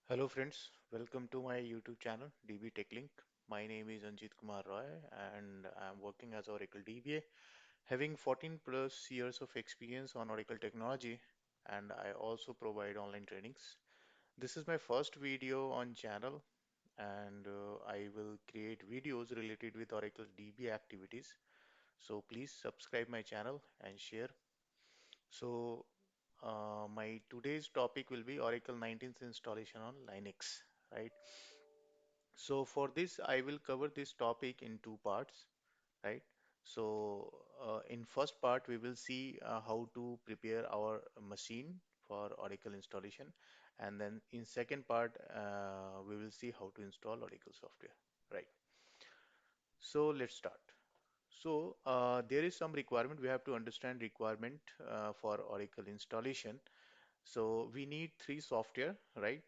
Hello friends, welcome to my YouTube channel DBTechlink. My name is Anjit Kumar Roy and I'm working as Oracle DBA, having 14 plus years of experience on Oracle technology, and I also provide online trainings. This is my first video on channel, and I will create videos related with Oracle DBA activities. So please subscribe my channel and share. So my today's topic will be Oracle 19th installation on Linux, right? So for this, I will cover this topic in two parts, right? So in first part, we will see how to prepare our machine for Oracle installation, and then in second part, we will see how to install Oracle software, right? So let's start. So there is some requirement. We have to understand requirement for Oracle installation. So we need three software, right?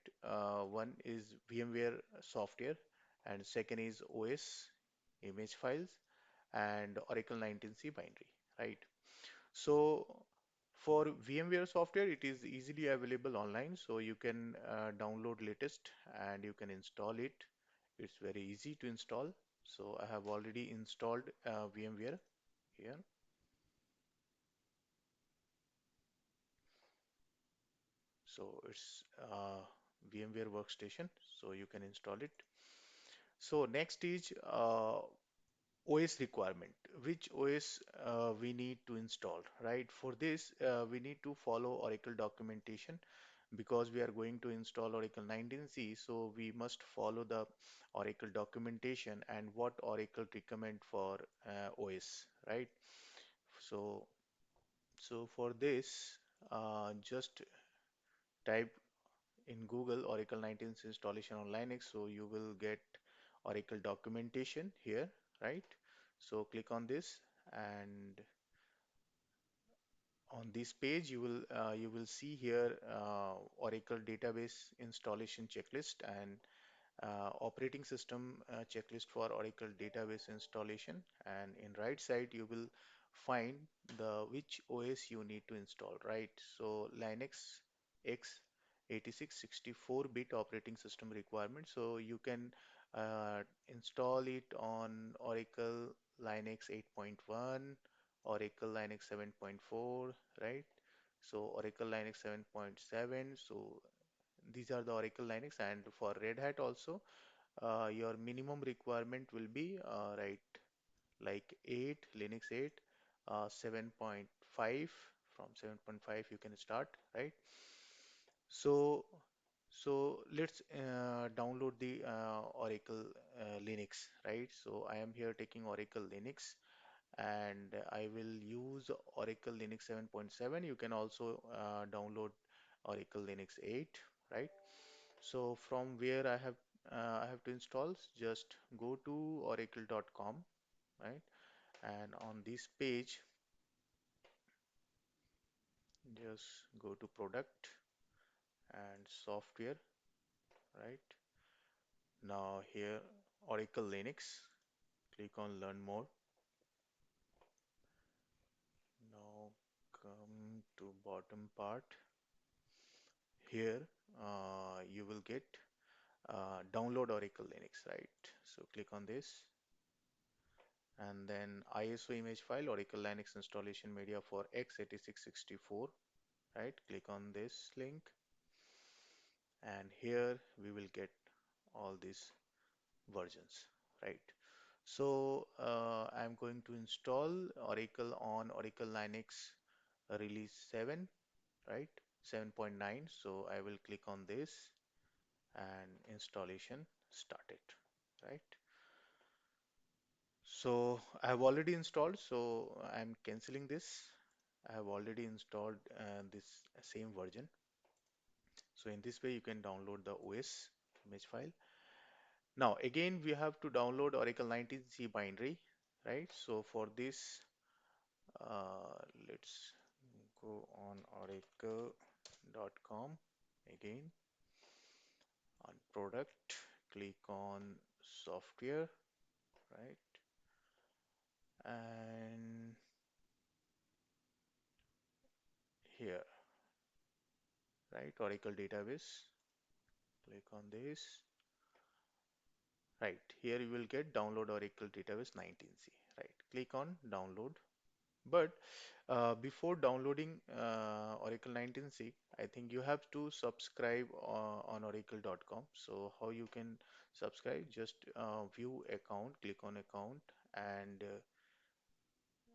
One is VMware software, and second is OS image files, and Oracle19c binary, right? So for VMware software, it is easily available online, so you can download latest and you can install it. It's very easy to install. So I have already installed VMware here. So it's VMware workstation, so you can install it. So next is OS requirement. Which OS we need to install, right? For this, we need to follow Oracle documentation because we are going to install Oracle 19c. So we must follow the Oracle documentation and what Oracle recommend for OS, right? So, so for this, just type in Google Oracle 19th installation on Linux, so you will get Oracle documentation here, right? So click on this, and on this page you will see here Oracle database installation checklist and operating system checklist for Oracle database installation, and in right side you will find the which OS you need to install, right? So Linux X 86 64-bit operating system requirement, so you can install it on Oracle Linux 8.1, Oracle Linux 7.4, right? So Oracle Linux 7.7. So these are the Oracle Linux, and for Red Hat also your minimum requirement will be right, like 8 Linux 8, 7.5. From 7.5 you can start, right? So let's download the Oracle Linux, right? So I am here taking Oracle Linux, and I will use Oracle Linux 7.7. You can also download Oracle Linux 8, right? So from where I have to install, just go to oracle.com, right? And on this page, just go to product and software, right? Now here Oracle Linux, click on learn more. Now come to bottom part. Here you will get download Oracle Linux, right? So click on this, and then ISO image file Oracle Linux installation media for x86-64, right? Click on this link, and here we will get all these versions, right? So I'm going to install Oracle on Oracle Linux release 7, right? 7.9. So I will click on this and installation started, right? So I have already installed, so I'm canceling this. I have already installed this same version. So in this way you can download the OS image file. Now again we have to download Oracle 19c binary, right? So for this let's go on oracle.com again, on product, click on software, right? And here, right, Oracle database, Click on this. Right, here you will get download Oracle database 19c. Right, click on download. But before downloading Oracle 19c, I think you have to subscribe on oracle.com. So how you can subscribe? Just view account, click on account and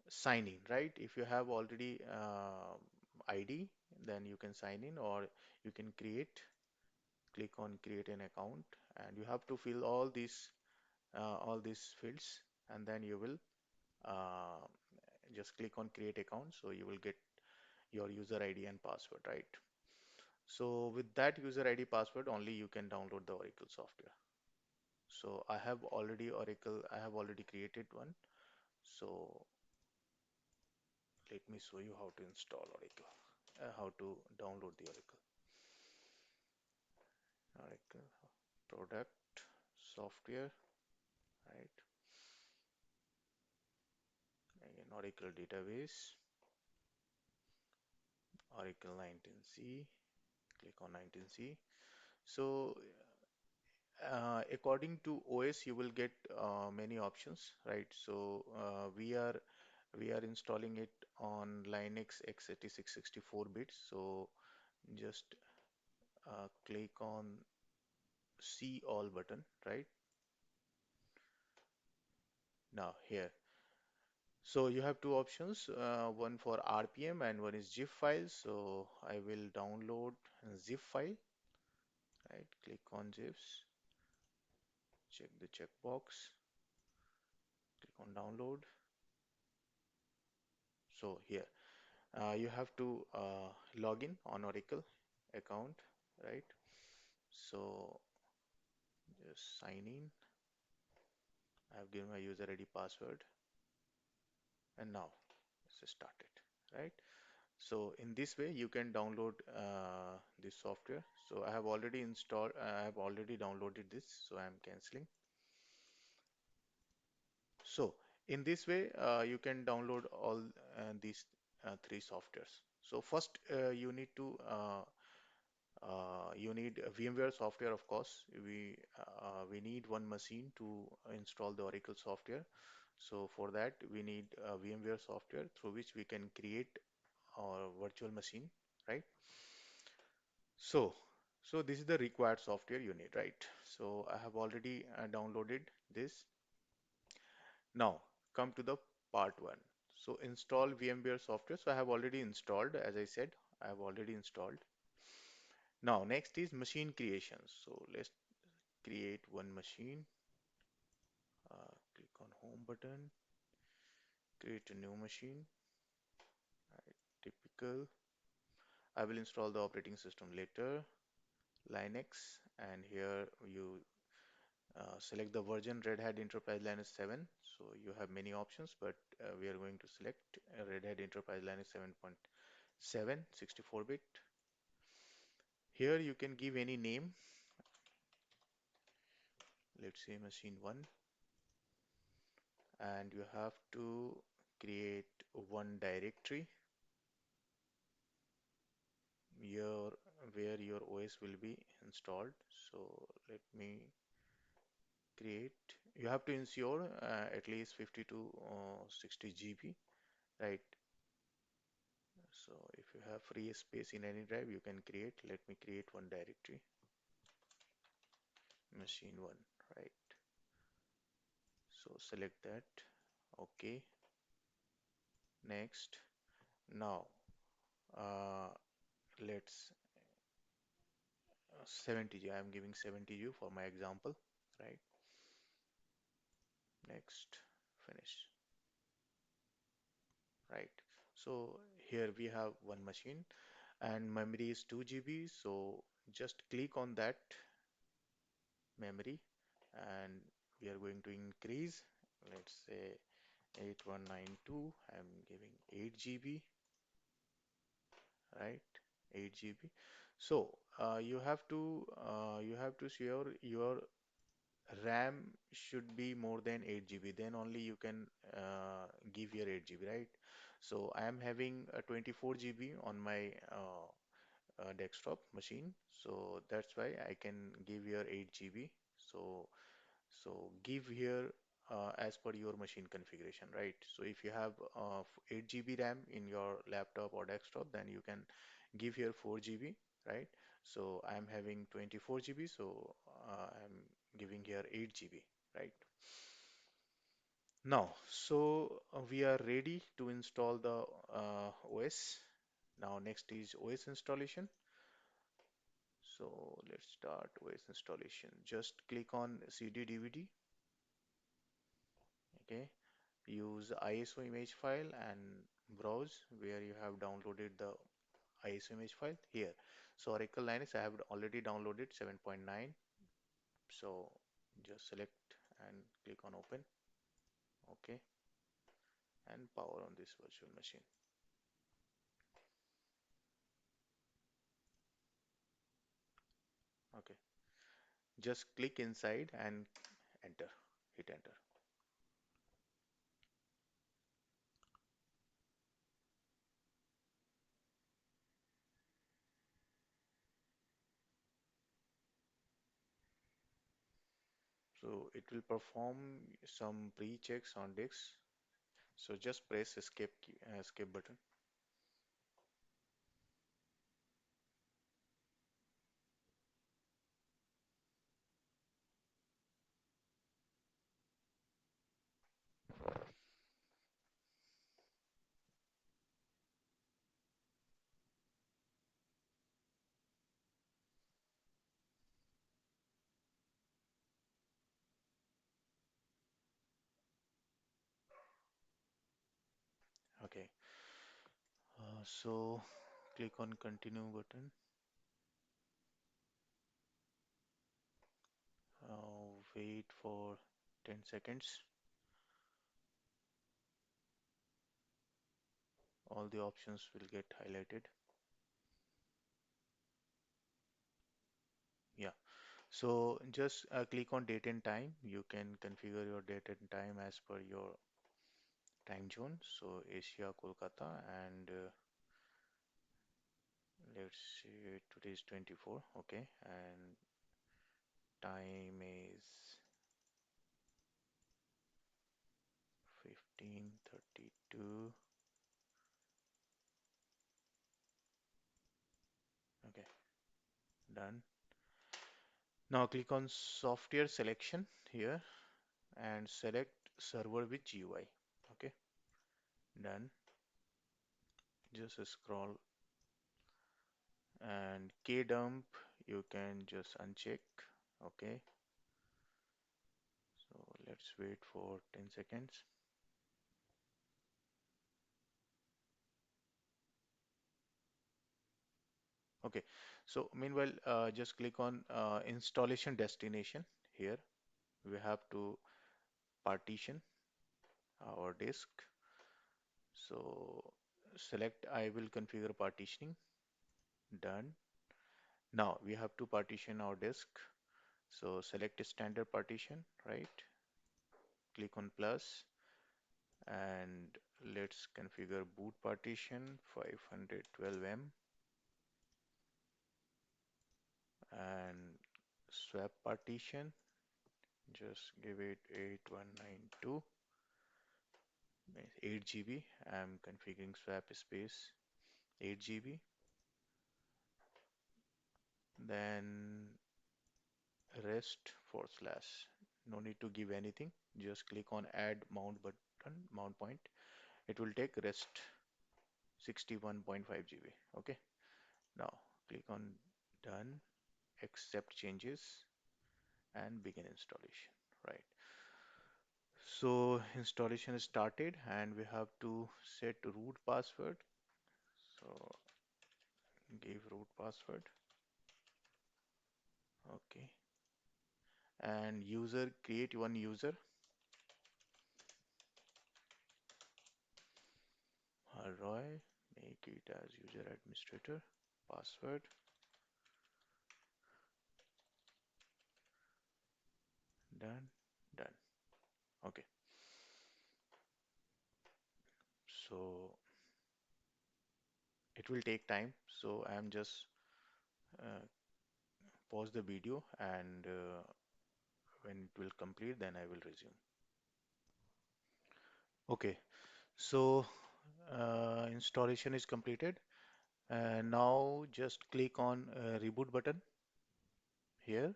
sign in, right? If you have already ID, then you can sign in, or you can create, click on create an account, and you have to fill all these fields, and then you will uh, just click on create account, so you will get your user ID and password, right? So with that user ID password only you can download the Oracle software. So I have already created one. So let me show you how to install Oracle, how to download the Oracle product software, right? Again, Oracle database, Oracle 19c, click on 19c. So according to OS, you will get many options, right? So we are installing it on Linux x86 64 bits. So just click on See All button, right? Now here. So you have two options, one for RPM and one is zip file. So I will download a zip file, right? Click on zips, check the checkbox, click on download. So here. You have to log in on Oracle account, right? So just sign in. I've given my user ID password, and now let's start it, right? So in this way you can download this software. So I have already installed, I have already downloaded this, so I'm canceling. So in this way you can download all these three softwares. So first you need a VMware software, of course. We need one machine to install the Oracle software. So for that we need a VMware software through which we can create our virtual machine, right? So so this is the required software you need, right? So I have already downloaded this. Now come to the part one. So install VMware software. So I have already installed, as I said, I have already installed. Now next is machine creation. So let's create one machine. Click on home button, create a new machine. Right, typical. I will install the operating system later, Linux, and here you select the version Red Hat Enterprise Linux 7. So you have many options, but we are going to select Red Hat Enterprise Linux 7.7 64-bit. Here you can give any name. Let's say machine 1, and you have to create one directory your where your OS will be installed. So let me create. You have to ensure at least 50 to 60 GB, right? So if you have free space in any drive, you can create. Let me create one directory, machine 1, right? So select that. Okay. Next. Now let's 70 GB. I am giving 70 GB for my example, right? Next. Finish. Right. So here we have one machine and memory is 2 GB. So just click on that memory and we are going to increase. Let's say 8192. I'm giving 8 GB, right? 8 GB. So you have to share your RAM should be more than 8 GB. Then only you can give your 8 GB, right? So I am having a 24 GB on my desktop machine. So that's why I can give here 8 GB. So give here as per your machine configuration, right? So if you have 8 GB RAM in your laptop or desktop, then you can give here 4 GB, right? So I'm having 24 GB, so I'm giving here 8 GB, right? Now, so we are ready to install the OS. Now, next is OS installation. So let's start OS installation. Just click on CD DVD. Okay. Use ISO image file and browse where you have downloaded the ISO image file here. So Oracle Linux, I have already downloaded 7.9. So just select and click on open. Okay. And power on this virtual machine. Okay. Just click inside and enter. Hit enter. So it will perform some pre-checks on disk. So just press escape key, escape button. Okay. So click on continue button. Wait for 10 seconds. All the options will get highlighted. Yeah. So just click on date and time. You can configure your date and time as per your time zone. So Asia, Kolkata, and let's see, today is 24. Okay, and time is 15:32. Okay, done. Now click on software selection here and select server with GUI. Okay, done. Just scroll and kdump you can just uncheck. Okay, so let's wait for 10 seconds. Okay, so meanwhile just click on installation destination here. We have to partition our disk. So select I will configure partitioning. Done. Now we have to partition our disk. So select standard partition, right? Click on plus and let's configure boot partition 512M and swap partition. Just give it 8192, 8 GB. I'm configuring swap space 8 GB. Then rest forward slash. No need to give anything. Just click on add mount button, mount point. It will take rest 61.5 GB. Okay. Now click on done, accept changes and begin installation. Right. So installation is started and we have to set root password. So give root password. Okay. And user, create one user. Roy, make it as user administrator. Password. Done. Done. Okay. So it will take time. So I'm just uh, pause the video and when it will complete, then I will resume. Okay, so installation is completed, and now just click on reboot button here.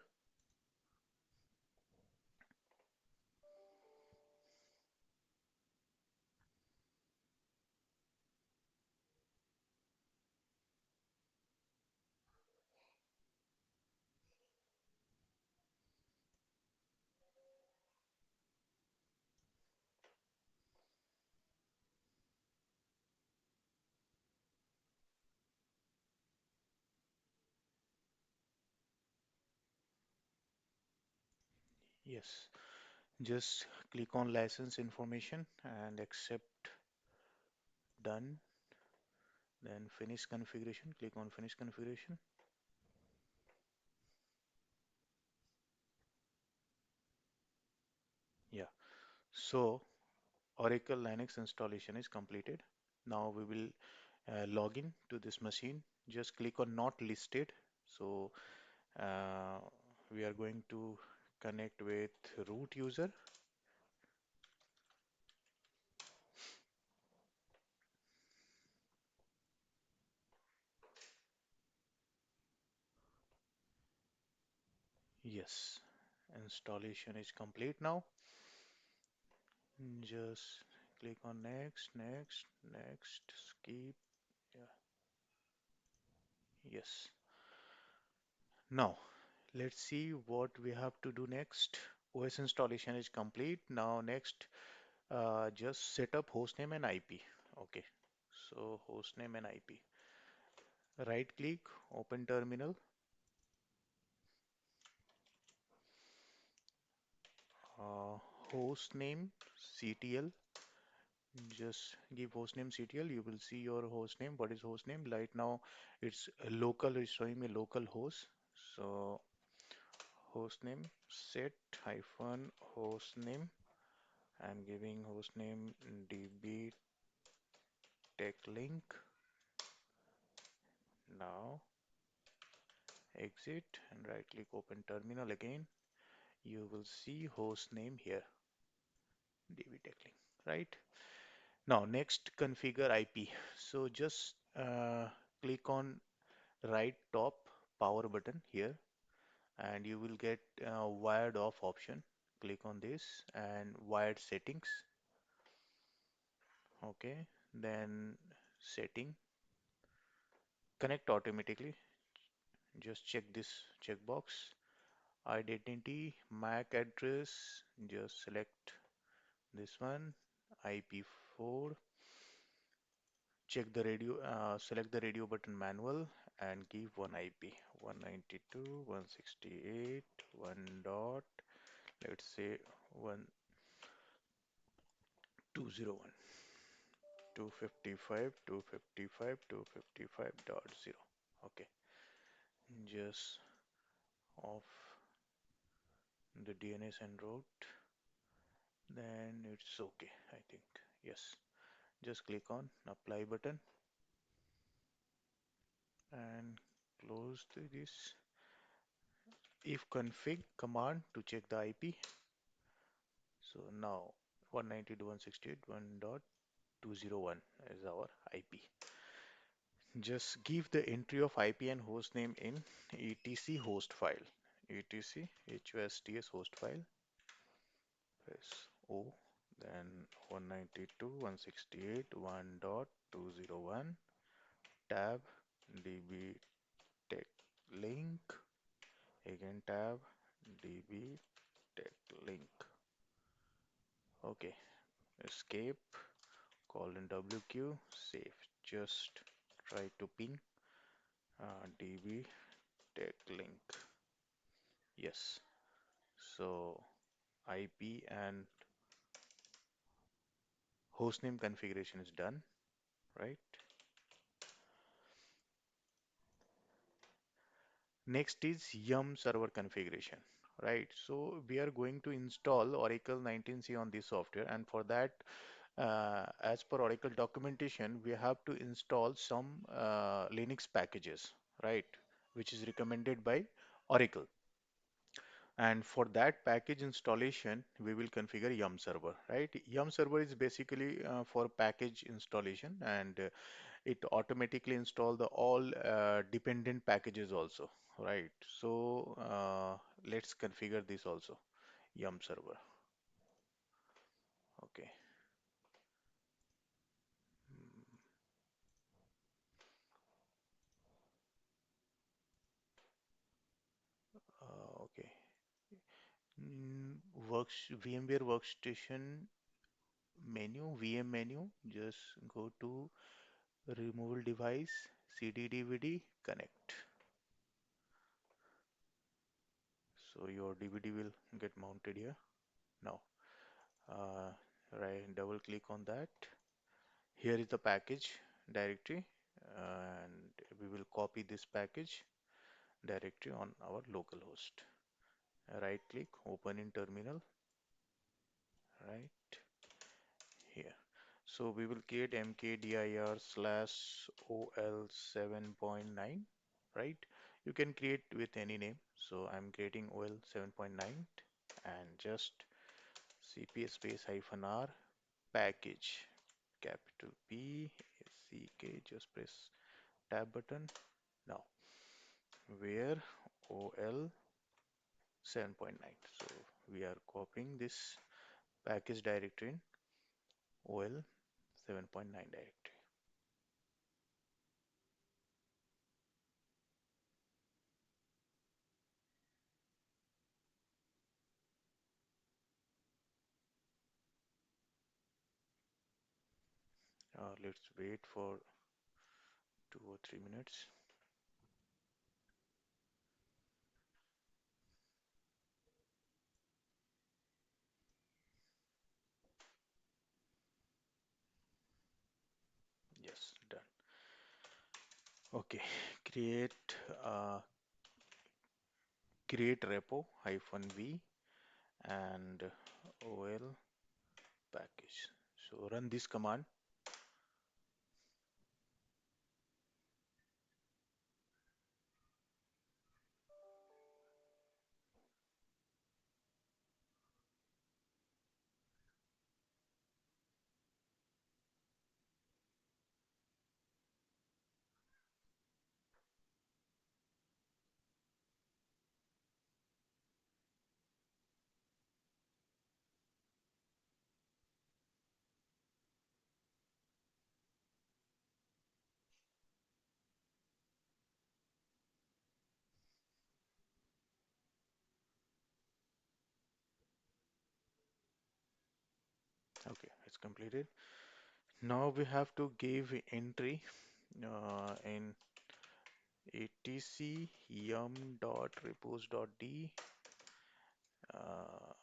Yes, just click on license information and accept done. Then finish configuration. Click on finish configuration. Yeah. So Oracle Linux installation is completed. Now we will log in to this machine. Just click on not listed. So uh, we are going to connect with root user. Yes, installation is complete now. Just click on next, next, next, skip. Yeah. Yes. Now let's see what we have to do next. OS installation is complete. Now next, just set up hostname and IP. Okay. So hostname and IP. Right click, open terminal. Uh, Hostname CTL. Just give hostname CTL. You will see your hostname. What is hostname? Right now, it's a local. It's showing me local host. So hostname set hyphen hostname. I'm giving hostname DBTechlink. Now exit and right click open terminal again. You will see hostname here, DBTechlink, right? Now next configure IP. So just click on right top power button here and you will get wired off option. Click on this and wired settings. Okay, then setting connect automatically. Just check this checkbox. Identity MAC address. Just select this one. IP4. Check the radio. Select the radio button manual and give one IP. 192.168 1 dot. Let's say 1201. 255, 255, 255.0. Okay, just off the DNS and route, then it's okay, I think. Yes, just click on apply button and close this. If config command to check the IP. So now 192.168.1.201 is our IP. Just give the entry of IP and hostname in etc host file. etc hosts host file. Press O. Then 192.168.1.201 tab db tech link. Again tab db tech link. Okay. Escape. Colon WQ. Save. Just try to ping db tech link. Yes. So IP and hostname configuration is done, right? Next is yum server configuration, right? So we are going to install Oracle 19c on this software, and for that, as per Oracle documentation, we have to install some Linux packages, right? which is recommended by Oracle. And for that package installation, we will configure yum server, right? Yum server is basically for package installation, and it automatically install the all dependent packages also, right? So let's configure this also, yum server. Okay. Mm, okay. VMware workstation menu, VM menu, just go to removal device, CD DVD, connect. So your DVD will get mounted here. Now, right, double click on that. Here is the package directory, and we will copy this package directory on our local host. Right click, open in terminal, right here. So we will create mkdir slash ol 7.9, right? You can create with any name. So I'm creating ol 7.9 and just cp space hyphen r package capital P CK, just press tab button. Now where ol 7.9. So we are copying this package directory in ol 7.9 directory. Let's wait for 2 or 3 minutes. Yes, done. Okay, create uh, create repo hyphen v and ol package. So run this command. Okay, it's completed. Now we have to give entry in etc yum dot repos dot d. Uh,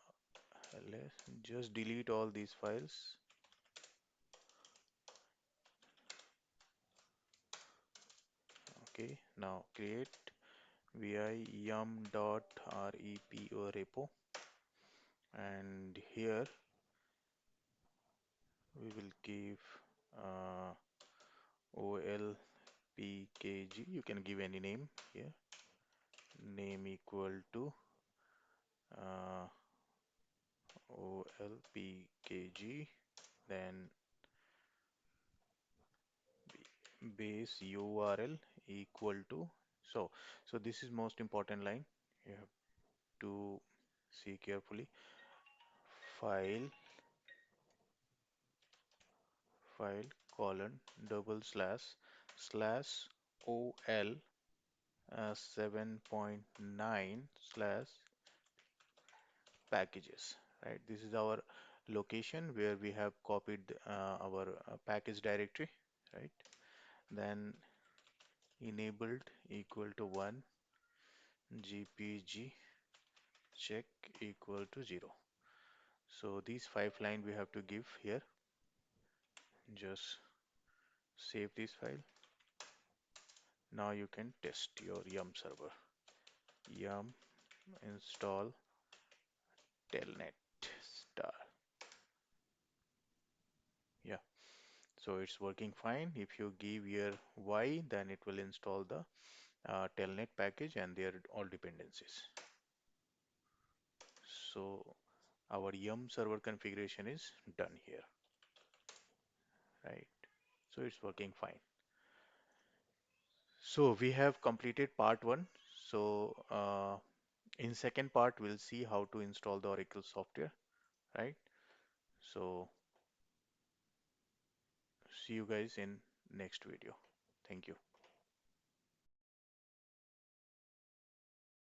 let's just delete all these files. Okay, now create vi yum dot repo repo, and here we will give uh, olpkg. You can give any name here. Name equal to uh, olpkg, then base URL equal to. So this is most important line. You have to see carefully. File file colon double slash ol 7.9 slash packages, right? This is our location where we have copied our package directory, right? Then enabled equal to 1, gpg check equal to 0. So these 5 lines we have to give here. Just save this file. Now you can test your yum server. Yum install telnet star. Yeah, so it's working fine. If you give here y, then it will install the telnet package and their all dependencies. So our yum server configuration is done here, right? So it's working fine. So we have completed part one. So in second part, we'll see how to install the Oracle software, right? So see you guys in next video. Thank you.